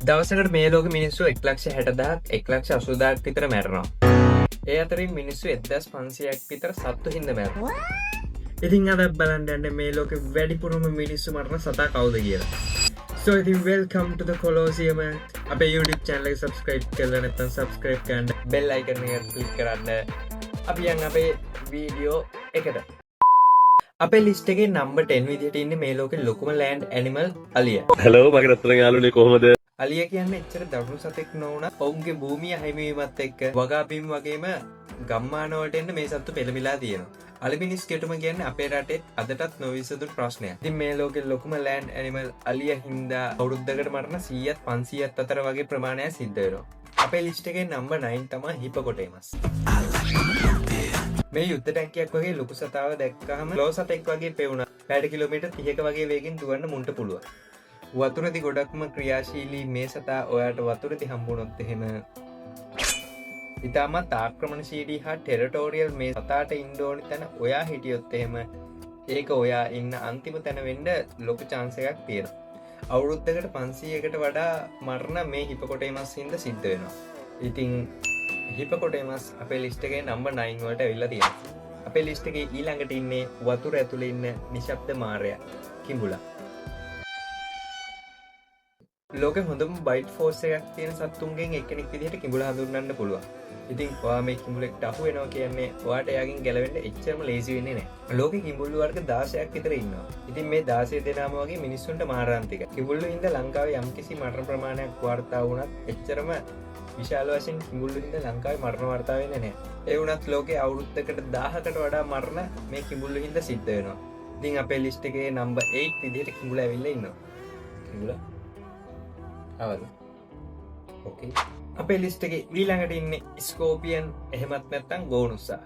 දවසකට මේ ලෝකෙ මිනිස්සු 1,60,000ක් 1,80,000ක් විතර මැරෙනවා. ඒ අතරින් මිනිස්සු 1,500ක් විතර සත්තු හින්දා මැරෙනවා. ඉතින් අද බලන්න යන්නේ මේ ලෝකෙ වැඩිපුරම මිනිස්සු මරන සතා කවුද කියලා. So ඉතින් welcome to the Colosseum. අපේ YouTube channel එක subscribe කරලා නැත්නම් subscribe කරන්න bell icon එක click කරන්න. අපි යන් අපේ වීඩියෝ එකට. අපේ ලිස්ට් එකේ number 10 විදිහට ඉන්නේ මේ ලෝකෙ ලොකුම land animal අලිය. hello මගේ රත්තරන් යාළුවනේ කොහමද? අලිය කියන්නේ එච්චර දරුණු සතෙක් නොවුණත් ඔවුන්ගේ භූමිය අහිමිවීමත් එක්ක වගාපීම් වගේම ගම්මාන වලට එන්න මේ සත්තු පෙළමිලා තියෙනවා. අලිමිනිස් කෙටුම කියන්නේ අපේ රටේ අදටත් නොවිසඳුණු ප්‍රශ්නයක්. ඉතින් මේ ලෝකේ ලොකුම land animal අලිය හින්දා අවුරුද්දකට මරණ 100ත් 500ත් අතර වගේ ප්‍රමාණයක් සිද්ධ වෙනවා. අපේ ලිස්ට් එකේ number 9 තමයි හිපොකොටේමස්. මේ යුද්ධ ටැංකියක් වගේ ලොකු සතාව දැක්කහම ලෝ සතෙක් වගේ පෙවුණා. පැයට කිලෝමීටර් 30ක වගේ වේගෙන් දුවන්න මුන්ට පුළුවන්. වතුරදි ගොඩක්ම ක්‍රියාශීලී මේ සතා ඔයාට වතුරදි හම්බුනොත් එහෙම ඉතාමත් ආක්‍රමණශීලී හා ටෙරටෝරියල් මේ සතාට ඉන්න ඕනි තැන ඔයා හිටියොත් එහෙම ඒක ඔයා ඉන්න අන්තිම තැන වෙන්න ලොකු chance එකක් තියෙනවා. අවුරුද්දකට 500කට වඩා මරණ මේ හිපොකොටේමස් හින්දා සිද්ධ වෙනවා. ඉතින් හිපොකොටේමස් අපේ ලිස්ට් එකේ number 9 වලට ඇවිල්ලා තියෙනවා. අපේ ලිස්ට් එකේ ඊළඟට ඉන්නේ වතුර ඇතුලේ ඉන්න නිශ්ශබ්ද මාරයා කිඹුලා. ලෝකෙ හොඳම බයිට් ෆෝස් එකක් තියෙන සත්තුන්ගෙන් එක්කෙනෙක් විදිහට කිඹුලා හඳුන්වන්න පුළුවන්. ඉතින් ඔයා මේ කිඹුලෙක්ට අහු වෙනවා කියන්නේ ඔයාට එයාගෙන් ගැලවෙන්න එච්චරම ලේසි වෙන්නේ නැහැ. ලෝකෙ කිඹුල්ලු වර්ග 16ක් විතර ඉන්නවා. ඉතින් මේ 16 දෙනාම වගේ මිනිස්සුන්ට මාරාන්තිකයි. කිඹුල්ලු හින්දා ලංකාවේ යම්කිසි මරණ ප්‍රමාණයක් වාර්තා වුණත් එච්චරම විශාල වශයෙන් කිඹුල්ලු හින්දා ලංකාවේ මරණ වාර්තා වෙන්නේ නැහැ. ඒ වුණත් ලෝකේ අවුරුද්දකට 1000කට වඩා මරණ මේ කිඹුල්ලු හින්දා සිද්ධ වෙනවා. ඉතින් අපේ ලිස්ට් එකේ number 8 විදිහට කිඹුලා ඇවිල්ලා ඉන්නවා. කිඹුලා අවද ඕකේ අපේ ලිස්ට් එකේ ඊළඟට ඉන්නේ ස්කෝපියන් එහෙමත් නැත්නම් ගෝනුසා.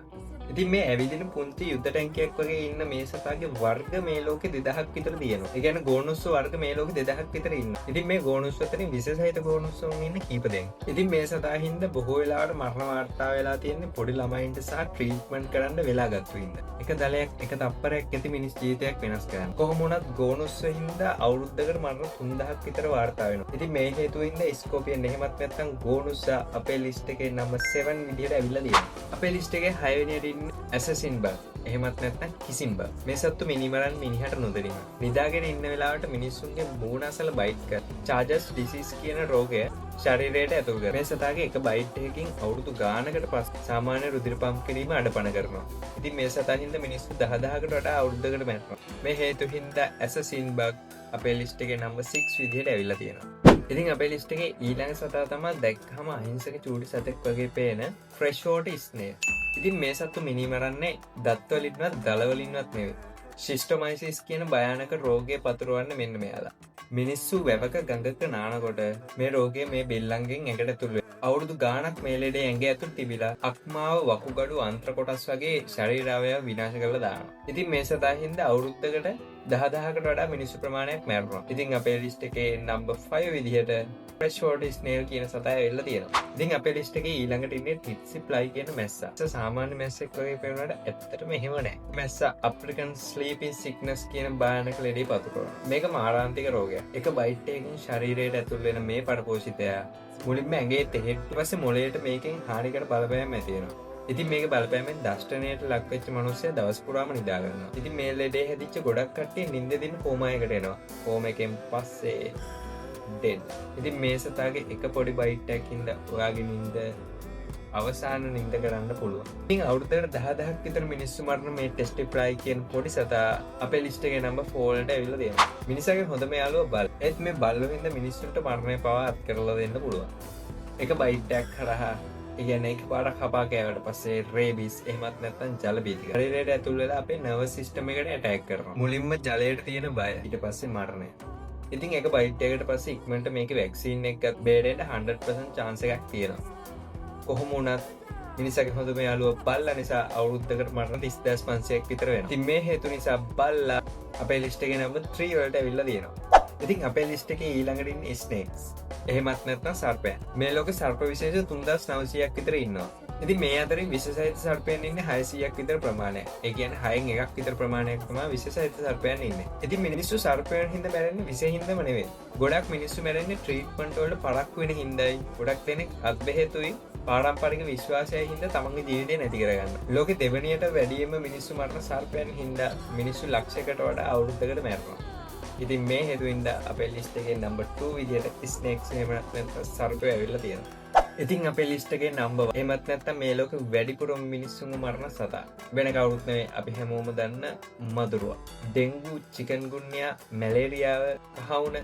ඉතින් මේ ඇවිදින පුංචි යුද්ධ ටැංකියක් වගේ ඉන්න මේ සතාගේ වර්ග මේ ලෝකෙ 2000ක් විතර තියෙනවා. ඒ කියන්නේ ගෝනුස්සෝ වර්ග මේ ලෝකෙ 2000ක් විතර ඉන්නවා. ඉතින් මේ ගෝනුස්සෝ අතරින් විශේෂහිත ගෝනුස්සෝන් ඉන්නේ කීප දෙනෙක්. ඉතින් මේ සතා හින්දා බොහෝ වෙලාවට මරණ වාර්තා වෙලා තියෙන්නේ පොඩි ළමයින්ට සහ ට්‍රීට්මන්ට් කරන්න වෙලා ගත්තු හින්දා. එක දලයක් එක තප්පරයක් ඇති මිනිස් ජීවිතයක් වෙනස් කරනවා. කොහොම වුණත් ගෝනුස්සෝ හින්දා අවුරුද්දකට මරණ 3000ක් විතර වාර්තා වෙනවා. ඉතින් මේ හේතුව හින්දා ස්කෝපියන් එහෙමත් නැත්නම් ගෝනුස්සා අපේ ලිස්ට් එකේ number 7 විදිහට ඇවිල්ලා තියෙනවා. අපේ ලිස්ට් එකේ 6 වෙනියට ඇසසින් බග් එහෙමත් නැත්නම් කිසිම් බග්. මේ සත්තු මිනිමරන් මිනිහට නොදෙනවා. නිදාගෙන ඉන්න වෙලාවට මිනිස්සුන්ගේ මූණ අසල බයිට් කර. චාර්ජස් ඩිසීස් කියන රෝගය ශරීරයට ඇතුල් කරනවා. මේ සතාගේ එක බයිට් එකකින් අවුරුදු ගානකට පස්සේ සාමාන්‍ය රුධිර පම්ප් කිරීම අඩපණ කරනවා. ඉතින් මේ සතා හින්දා මිනිස්සු 10000කට වඩා අවුරුද්දකට මැරෙනවා. මේ හේතු හින්දා ඇසසින් බග් අපේ ලිස්ට් එකේ number 6 විදිහට ඇවිල්ලා තියෙනවා. ඉතින් අපේ ලිස්ට් එකේ ඊළඟ සතා තමයි දැක්කම අහිංසක චූටි සතෙක් වගේ පේන ෆ්‍රෙෂ්-වෝටර් ස්නේල්. ඉතින් මේ සත්තු මිනිමරන්නේ දත් වලින්වත් දල වලින්වත් නෙවෙයි. ශිස්ටොමයිසිස් කියන භයානක රෝගය පතුරවන්න මෙන්න මෙයාලා. මිනිස්සු වැවක ගඟක නානකොට මේ රෝගය මේ බෙල්ලන්ගෙන් ඇඟට ඇතුල් වෙනවා. අවුරුදු ගාණක් මේ ලෙඩේ ඇඟ ඇතුල් තිබිලා අක්මාව වකුගඩු අන්ත්‍ර කොටස් වගේ ශරීර අවයව විනාශ කරලා දානවා. ඉතින් මේ සතා හින්දා අවුරුද්දකට 10000කට වඩා මිනිස්සු ප්‍රමාණයක් මැරෙනවා. ඉතින් අපේ ලිස්ට් එකේ number 5 විදිහට freshwater snail කියන සතා ඇවිල්ලා තියෙනවා. ඉතින් අපේ ලිස්ට් එකේ ඊළඟට ඉන්නේ tsetse fly කියන මැස්සා. සාමාන්‍ය මැස්සෙක් වගේ පේනවාට ඇත්තටම එහෙම නැහැ. මැස්සා African sleeping sickness කියන භයානක ලෙඩේ පතුරවනවා. මේක මාරාන්තික රෝගයක්. එක බයිට් එකකින් ශරීරයට ඇතුල් වෙන මේ පරපෝෂිතයා මුලින්ම ඇඟේ තෙහෙට පස්සේ මොළයට මේකෙන් හානිකර බලපෑම් ඇති වෙනවා. ඉතින් මේක බලපෑමෙන් දෂ්ටනයට ලක් වෙච්ච මිනිස්සයා දවස් පුරාම නිදා ගන්නවා. ඉතින් මේ ලෙඩේ හැදිච්ච ගොඩක් කට්ටිය නිින්දෙදින් කෝමා එකට එනවා. කෝම එකෙන් පස්සේ ඩෙඩ්. ඉතින් මේ සතාගේ එක පොඩි බයිට් එකකින්ද ඔයාගේ නිින්ද අවසාන නිින්ද කරන්න පුළුවන්. ඉතින් අවුරුද්දකට 10000ක් විතර මිනිස්සු මරන මේ ටෙස්ටි ෆ්ලයි කියන පොඩි සතා අපේ ලිස්ට් එකේ number 4 වලට ඇවිල්ලා තියෙනවා. මිනිසාගේ හොඳම යාළුවා බල්. ඒත් මේ බල්ලෝ හින්දා මිනිස්සුන්ට මරණය පවා අත් කරලා දෙන්න පුළුවන්. එක බයිට් එකක් කරහා කියන්නේ එක පාරක් කපා කෑවට පස්සේ රේබිස් එහෙමත් නැත්නම් ජල බීතික ශරීරයට ඇතුල් වෙලා අපේ නර්වස් සිස්ටම් එකට ඇටැක් කරනවා. මුලින්ම ජලයට තියෙන බය ඊට පස්සේ මරණය. ඉතින් එක බයිට් එකකට පස්සේ ඉක්මනට මේකේ වැක්සින් එකක් බේරෙන්න 100% chance එකක් තියෙනවා. කොහොම වුණත් මිනිසාගේ හොඳම යාළුවා බල්ලා නිසා අවුරුද්දකට මරණ 30500ක් විතර වෙනවා. ඉතින් මේ හේතු නිසා බල්ලා අපේ ලිස්ට් එකේ number 3 වලට ඇවිල්ලා තියෙනවා. ඉතින් අපේ ලිස්ට් එකේ ඊළඟට ඉන්නේ ස්නේක්ස්. එහෙමත් නැත්නම් සර්පයන්. මේ ලෝකේ සර්ප විශේෂ 3900ක් විතර ඉන්නවා. ඉති මේ අතරින් විශසහිත සර්පයන් ඉන්න 600ක් විතර ප්‍රමාණය. ඒ කියන්නේ 6න් එකක් විතර ප්‍රමාණයක් තමයි විශසහිත සර්පයන් ඉන්නේ. ඉතින් මිනිස්සු සර්පයන් හින්දා මැරෙන්නේ විෂ හින්දාම නෙවෙයි. ගොඩක් මිනිස්සු මැරෙන්නේ ට්‍රීට්මන්ට් වලට පරක්කු වෙන හින්දායි. ගොඩක් දෙනෙක් අත්බෙහෙතුයි පාරම්පරික විශ්වාසය හින්දා තමන්ගේ ජීවිතය නැති කරගන්න. ලෝකෙ දෙවෙනියට වැඩියෙන්ම මිනිස්සු මරන සර්පයන් හින්දා මිනිස්සු ලක්ෂයකට වඩා අවුරුද්දකට මැරෙනවා. ඉතින් මේ හේතුවෙන්ද අපේ ලිස්ට් එකේ නම්බර් 2 විදියට ස්නේක්ස් එහෙම නැත්නම් සර්පය ඇවිල්ලා තියෙනවා. ඉතින් අපේ ලිස්ට් එකේ නම්බර් 1 එහෙමත් නැත්නම් මේ ලෝකෙ වැඩිපුරම මිනිස්සුන්ව මරන සතා වෙන කවුරුත් නෙවෙයි අපි හැමෝම දන්න මදුරුවා. ඩෙන්ගු, චිකන්ගුන්යා, මැලේරියාව, කහවුන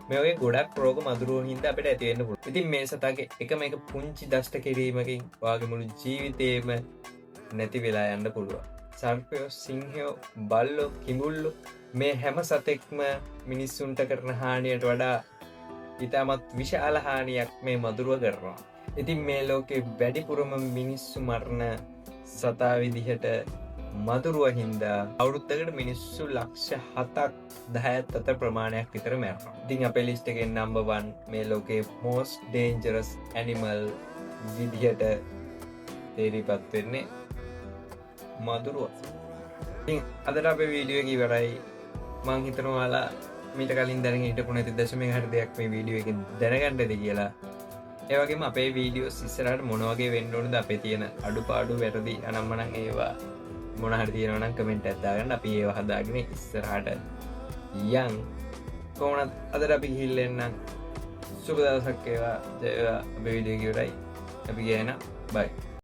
මේ වගේ ගොඩක් රෝග මදුරුවෝ හින්දා අපිට ඇති වෙන්න පුළුවන්. ඉතින් මේ සතාගේ එකම එක පුංචි දෂ්ට කිරීමකින් ඔයාගේ මුළු ජීවිතේම නැති වෙලා යන්න පුළුවන්. සර්පයෝ, සිංහයෝ, බල්ලෝ, කිඹුල්ලෝ මේ හැම සතෙක්ම මිනිස්සුන්ට කරන හානියට වඩා ඉතාමත් විශාල හානියක් මේ මදුරුව කරනවා. ඉතින් මේ ලෝකේ වැඩිපුරම මිනිස්සු මරණ සතා විදිහට මදුරුව හින්දා අවුරුද්දකට මිනිස්සු ලක්ෂ 7ක් 10ක් අතර ප්‍රමාණයක් විතර මැරෙනවා. ඉතින් අපේ ලිස්ට් එකේ නම්බර් 1 මේ ලෝකේ most dangerous animal විදිහට තේරිපත් වෙන්නේ මදුරුව. ඉතින් අදට අපේ වීඩියෝ එක ඉවරයි. මං හිතනවා ඔයාලා මීට කලින් දැනගෙන හිටපු නැති දශමයක හරි දෙයක් මේ වීඩියෝ එකෙන් දැනගන්නද කියලා. ඒ වගේම අපේ වීඩියෝස් ඉස්සරහට මොන වගේ වෙන්න ඕනද අපේ තියෙන අඩුපාඩු වැරදි අනම්මනම් ඒවා මොන හරි තියෙනවා නම් කමෙන්ට් එකක් දාගන්න. අපි ඒවා හදාගෙන ඉස්සරහට යන්. කොහොමද අදට අපි ගිහිල්ලා එන්නම්. සුබ දවසක් වේවා. අපේ වීඩියෝ එක ඉවරයි. අපි ගියා එහෙනම්. බයි.